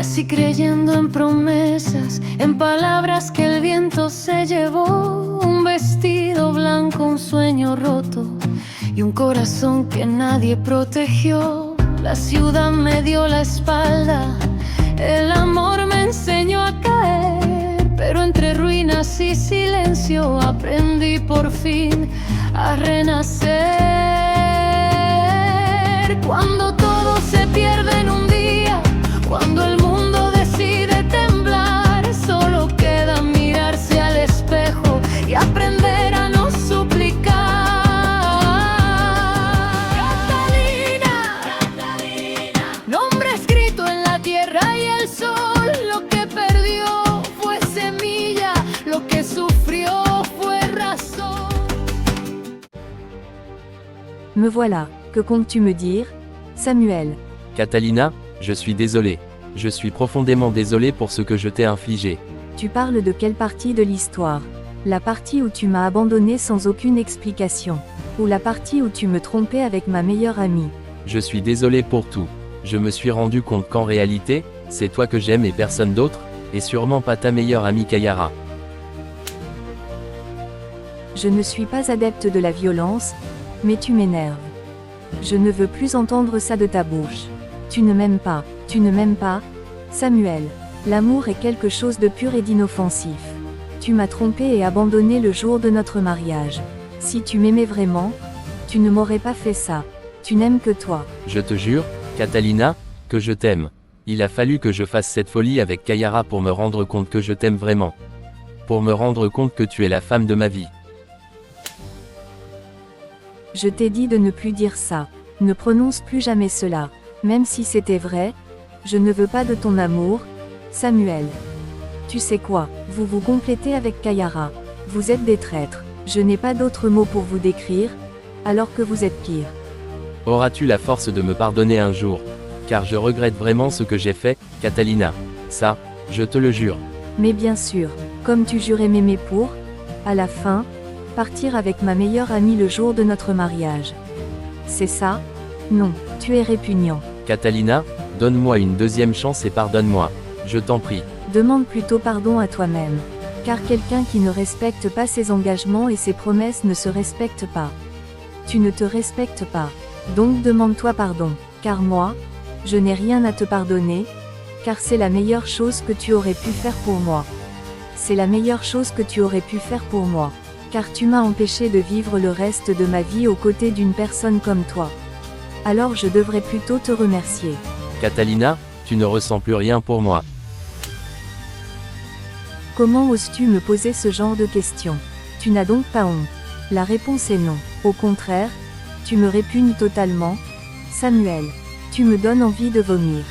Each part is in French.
Así creyendo en promesas, en palabras que el viento se llevó. Un vestido blanco, un sueño roto y un corazón que nadie protegió. La ciudad me dio la espalda, el amor me enseñó a caer, pero entre ruinas y silencio aprendí por fin a renacer. Cuando todo se pierde en un día, cuando el mundo decide temblar, solo queda mirarse al espejo y aprender a no suplicar. Catalina, nombre escrito en la tierra y el sol. Lo que perdió fue semilla, lo que sufrió fue razón. Me voilà, que comptes-tu me dire, Samuel? Catalina, je suis désolé. Je suis profondément désolé pour ce que je t'ai infligé. Tu parles de quelle partie de l'histoire? La partie où tu m'as abandonné sans aucune explication? Ou la partie où tu me trompais avec ma meilleure amie? Je suis désolé pour tout. Je me suis rendu compte qu'en réalité, c'est toi que j'aime et personne d'autre, et sûrement pas ta meilleure amie Kayara. Je ne suis pas adepte de la violence, mais tu m'énerves. Je ne veux plus entendre ça de ta bouche. Tu ne m'aimes pas, tu ne m'aimes pas, Samuel. L'amour est quelque chose de pur et d'inoffensif. Tu m'as trompé et abandonné le jour de notre mariage. Si tu m'aimais vraiment, tu ne m'aurais pas fait ça. Tu n'aimes que toi. Je te jure, Catalina, que je t'aime. Il a fallu que je fasse cette folie avec Kayara pour me rendre compte que je t'aime vraiment. Pour me rendre compte que tu es la femme de ma vie. Je t'ai dit de ne plus dire ça. Ne prononce plus jamais cela. Même si c'était vrai, je ne veux pas de ton amour, Samuel. Tu sais quoi, vous vous complétez avec Kayara. Vous êtes des traîtres. Je n'ai pas d'autre mot pour vous décrire, alors que vous êtes pire. Auras-tu la force de me pardonner un jour? Car je regrette vraiment ce que j'ai fait, Catalina. Ça, je te le jure. Mais bien sûr, comme tu jurais m'aimer pour, à la fin, partir avec ma meilleure amie le jour de notre mariage. C'est ça? Non, tu es répugnant. Catalina, donne-moi une deuxième chance et pardonne-moi. Je t'en prie. Demande plutôt pardon à toi-même. Car quelqu'un qui ne respecte pas ses engagements et ses promesses ne se respecte pas. Tu ne te respectes pas. Donc demande-toi pardon. Car moi, je n'ai rien à te pardonner, car c'est la meilleure chose que tu aurais pu faire pour moi. C'est la meilleure chose que tu aurais pu faire pour moi. Car tu m'as empêché de vivre le reste de ma vie aux côtés d'une personne comme toi. Alors je devrais plutôt te remercier. Catalina, tu ne ressens plus rien pour moi. Comment oses-tu me poser ce genre de questions? Tu n'as donc pas honte? La réponse est non. Au contraire, tu me répugnes totalement, Samuel. Tu me donnes envie de vomir.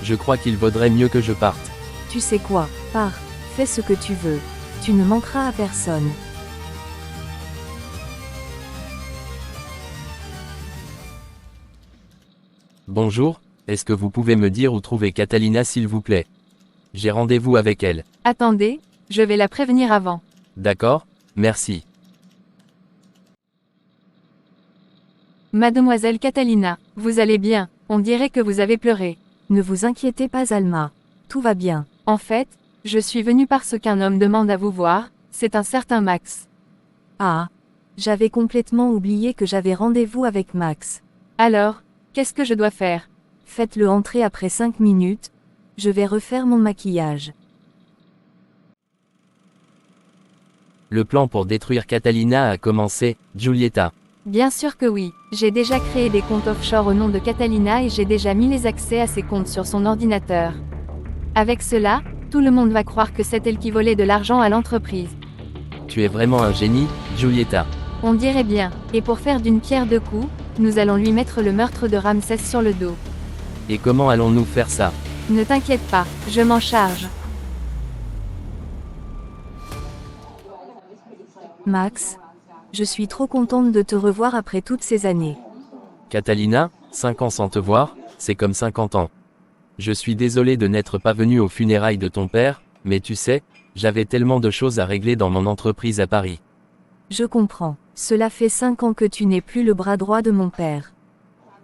Je crois qu'il vaudrait mieux que je parte. Tu sais quoi? Pars, fais ce que tu veux. Tu ne manqueras à personne. Bonjour, est-ce que vous pouvez me dire où trouver Catalina s'il vous plaît? J'ai rendez-vous avec elle. Attendez, je vais la prévenir avant. D'accord, merci. Mademoiselle Catalina, vous allez bien, on dirait que vous avez pleuré. Ne vous inquiétez pas Alma. Tout va bien. En fait, je suis venue parce qu'un homme demande à vous voir, c'est un certain Max. Ah, j'avais complètement oublié que j'avais rendez-vous avec Max. Alors, qu'est-ce que je dois faire? Faites-le entrer après 5 minutes. Je vais refaire mon maquillage. Le plan pour détruire Catalina a commencé, Giulietta. Bien sûr que oui, j'ai déjà créé des comptes offshore au nom de Catalina et j'ai déjà mis les accès à ses comptes sur son ordinateur. Avec cela, tout le monde va croire que c'est elle qui volait de l'argent à l'entreprise. Tu es vraiment un génie, Giulietta. On dirait bien, et pour faire d'une pierre deux coups, nous allons lui mettre le meurtre de Ramsès sur le dos. Et comment allons-nous faire ça? Ne t'inquiète pas, je m'en charge. Max, je suis trop contente de te revoir après toutes ces années. Catalina, 5 ans sans te voir, c'est comme 50 ans. Je suis désolé de n'être pas venu aux funérailles de ton père, mais tu sais, j'avais tellement de choses à régler dans mon entreprise à Paris. Je comprends. Cela fait 5 ans que tu n'es plus le bras droit de mon père.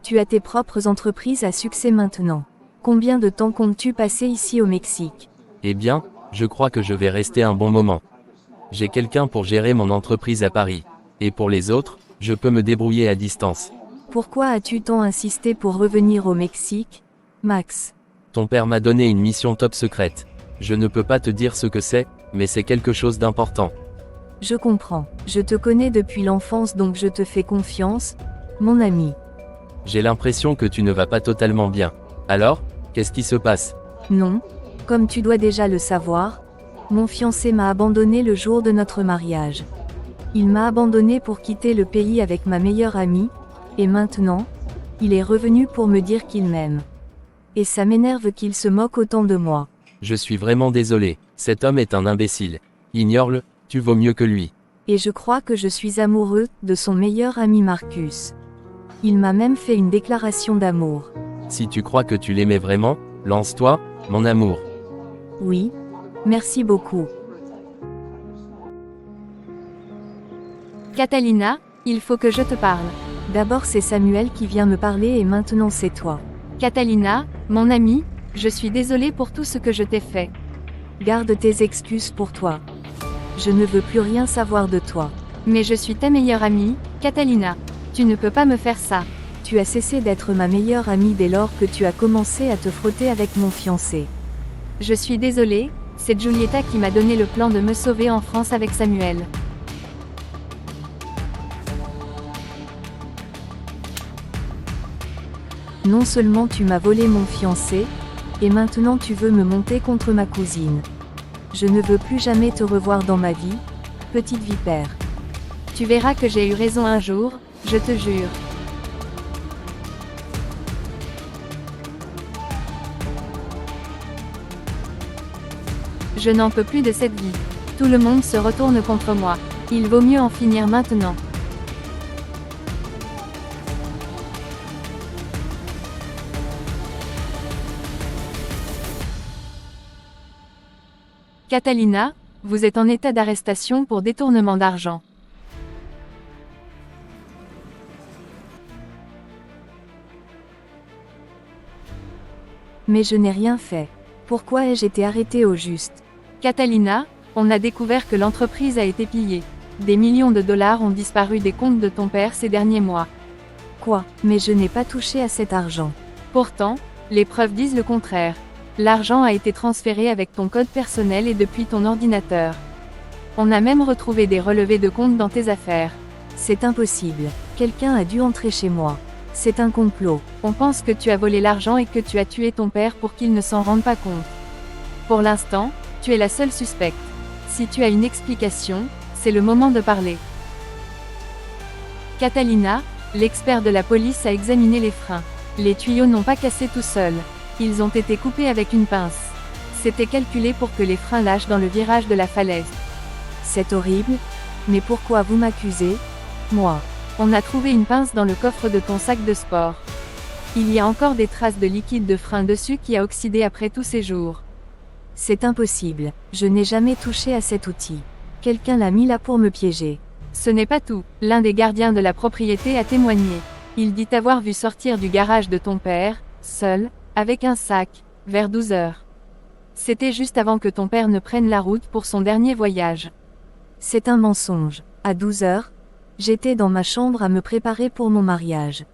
Tu as tes propres entreprises à succès maintenant. Combien de temps comptes-tu passer ici au Mexique? Eh bien, je crois que je vais rester un bon moment. J'ai quelqu'un pour gérer mon entreprise à Paris. Et pour les autres, je peux me débrouiller à distance. Pourquoi as-tu tant insisté pour revenir au Mexique, Max? Ton père m'a donné une mission top secrète. Je ne peux pas te dire ce que c'est, mais c'est quelque chose d'important. Je comprends. Je te connais depuis l'enfance donc je te fais confiance, mon ami. J'ai l'impression que tu ne vas pas totalement bien. Alors, qu'est-ce qui se passe? Non, comme tu dois déjà le savoir, mon fiancé m'a abandonné le jour de notre mariage. Il m'a abandonné pour quitter le pays avec ma meilleure amie, et maintenant, il est revenu pour me dire qu'il m'aime. Et ça m'énerve qu'il se moque autant de moi. Je suis vraiment désolé, cet homme est un imbécile. Ignore-le, tu vaux mieux que lui. Et je crois que je suis amoureux de son meilleur ami Marcus. Il m'a même fait une déclaration d'amour. Si tu crois que tu l'aimais vraiment, lance-toi, mon amour. Oui, merci beaucoup. Catalina, il faut que je te parle. D'abord c'est Samuel qui vient me parler et maintenant c'est toi. Catalina, mon amie, je suis désolée pour tout ce que je t'ai fait. Garde tes excuses pour toi. Je ne veux plus rien savoir de toi. Mais je suis ta meilleure amie, Catalina. Tu ne peux pas me faire ça. Tu as cessé d'être ma meilleure amie dès lors que tu as commencé à te frotter avec mon fiancé. Je suis désolée, c'est Giulietta qui m'a donné le plan de me sauver en France avec Samuel. Non seulement tu m'as volé mon fiancé, et maintenant tu veux me monter contre ma cousine. Je ne veux plus jamais te revoir dans ma vie, petite vipère. Tu verras que j'ai eu raison un jour, je te jure. Je n'en peux plus de cette vie. Tout le monde se retourne contre moi. Il vaut mieux en finir maintenant. Catalina, vous êtes en état d'arrestation pour détournement d'argent. Mais je n'ai rien fait. Pourquoi ai-je été arrêtée au juste? Catalina, on a découvert que l'entreprise a été pillée. Des millions de dollars ont disparu des comptes de ton père ces derniers mois. Quoi? Mais je n'ai pas touché à cet argent. Pourtant, les preuves disent le contraire. L'argent a été transféré avec ton code personnel et depuis ton ordinateur. On a même retrouvé des relevés de compte dans tes affaires. C'est impossible. Quelqu'un a dû entrer chez moi. C'est un complot. On pense que tu as volé l'argent et que tu as tué ton père pour qu'il ne s'en rende pas compte. Pour l'instant, tu es la seule suspecte. Si tu as une explication, c'est le moment de parler. Catalina, l'expert de la police a examiné les freins. Les tuyaux n'ont pas cassé tout seuls. Ils ont été coupés avec une pince. C'était calculé pour que les freins lâchent dans le virage de la falaise. C'est horrible. Mais pourquoi vous m'accusez? Moi. On a trouvé une pince dans le coffre de ton sac de sport. Il y a encore des traces de liquide de frein dessus qui a oxydé après tous ces jours. C'est impossible. Je n'ai jamais touché à cet outil. Quelqu'un l'a mis là pour me piéger. Ce n'est pas tout. L'un des gardiens de la propriété a témoigné. Il dit t'avoir vu sortir du garage de ton père, seul, avec un sac, vers 12 heures. C'était juste avant que ton père ne prenne la route pour son dernier voyage. C'est un mensonge. À 12 heures, j'étais dans ma chambre à me préparer pour mon mariage.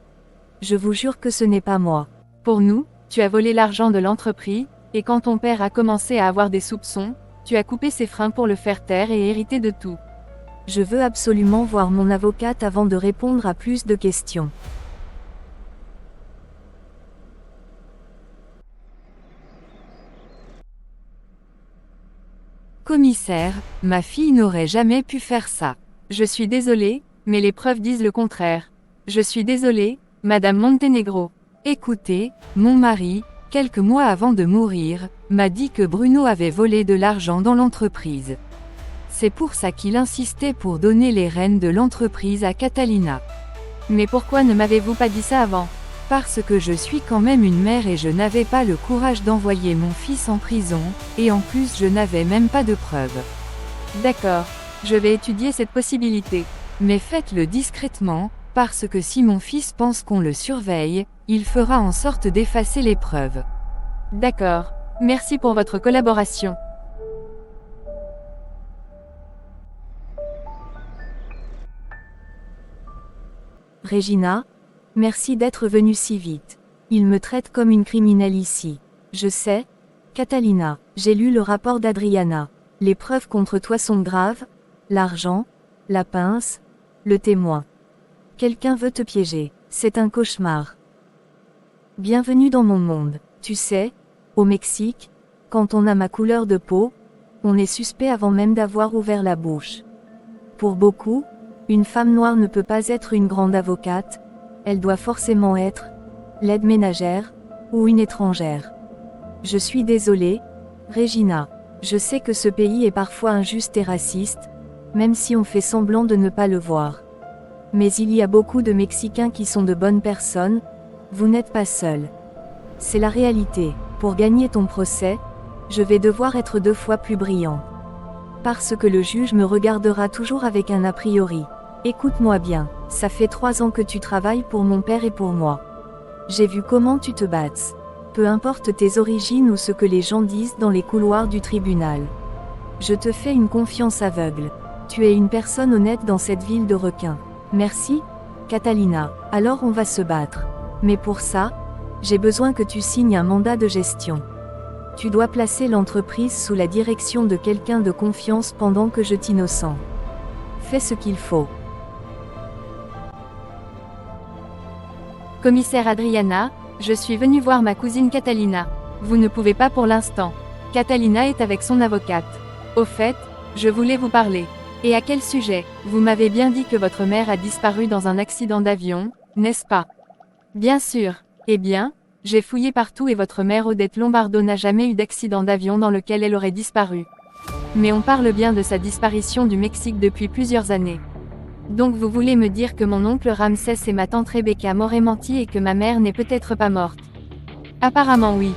Je vous jure que ce n'est pas moi. Pour nous, tu as volé l'argent de l'entreprise, et quand ton père a commencé à avoir des soupçons, tu as coupé ses freins pour le faire taire et hériter de tout. Je veux absolument voir mon avocate avant de répondre à plus de questions. Commissaire, ma fille n'aurait jamais pu faire ça. Je suis désolée, mais les preuves disent le contraire. Je suis désolée, Madame Montenegro. Écoutez, mon mari, quelques mois avant de mourir, m'a dit que Bruno avait volé de l'argent dans l'entreprise. C'est pour ça qu'il insistait pour donner les rênes de l'entreprise à Catalina. Mais pourquoi ne m'avez-vous pas dit ça avant? Parce que je suis quand même une mère et je n'avais pas le courage d'envoyer mon fils en prison, et en plus je n'avais même pas de preuves. D'accord, je vais étudier cette possibilité. Mais faites-le discrètement, parce que si mon fils pense qu'on le surveille, il fera en sorte d'effacer les preuves. D'accord. Merci pour votre collaboration. Regina, merci d'être venue si vite. Il me traite comme une criminelle ici. Je sais, Catalina, j'ai lu le rapport d'Adriana. Les preuves contre toi sont graves, l'argent, la pince, le témoin. Quelqu'un veut te piéger, c'est un cauchemar. Bienvenue dans mon monde. Tu sais, au Mexique, quand on a ma couleur de peau, on est suspect avant même d'avoir ouvert la bouche. Pour beaucoup, une femme noire ne peut pas être une grande avocate, elle doit forcément être l'aide ménagère ou une étrangère. Je suis désolée, Regina. Je sais que ce pays est parfois injuste et raciste, même si on fait semblant de ne pas le voir. Mais il y a beaucoup de Mexicains qui sont de bonnes personnes, vous n'êtes pas seul. C'est la réalité. Pour gagner ton procès, je vais devoir être 2 fois plus brillant. Parce que le juge me regardera toujours avec un a priori. Écoute-moi bien, ça fait 3 ans que tu travailles pour mon père et pour moi. J'ai vu comment tu te battes. Peu importe tes origines ou ce que les gens disent dans les couloirs du tribunal. Je te fais une confiance aveugle. Tu es une personne honnête dans cette ville de requins. Merci, Catalina. Alors on va se battre. Mais pour ça, j'ai besoin que tu signes un mandat de gestion. Tu dois placer l'entreprise sous la direction de quelqu'un de confiance pendant que je t'innocente. Fais ce qu'il faut. Commissaire Adriana, je suis venue voir ma cousine Catalina. Vous ne pouvez pas pour l'instant. Catalina est avec son avocate. Au fait, je voulais vous parler. Et à quel sujet? Vous m'avez bien dit que votre mère a disparu dans un accident d'avion, n'est-ce pas? Bien sûr. Eh bien, j'ai fouillé partout et votre mère Odette Lombardo n'a jamais eu d'accident d'avion dans lequel elle aurait disparu. Mais on parle bien de sa disparition du Mexique depuis plusieurs années. Donc vous voulez me dire que mon oncle Ramsès et ma tante Rebecca m'auraient menti et que ma mère n'est peut-être pas morte? Apparemment oui.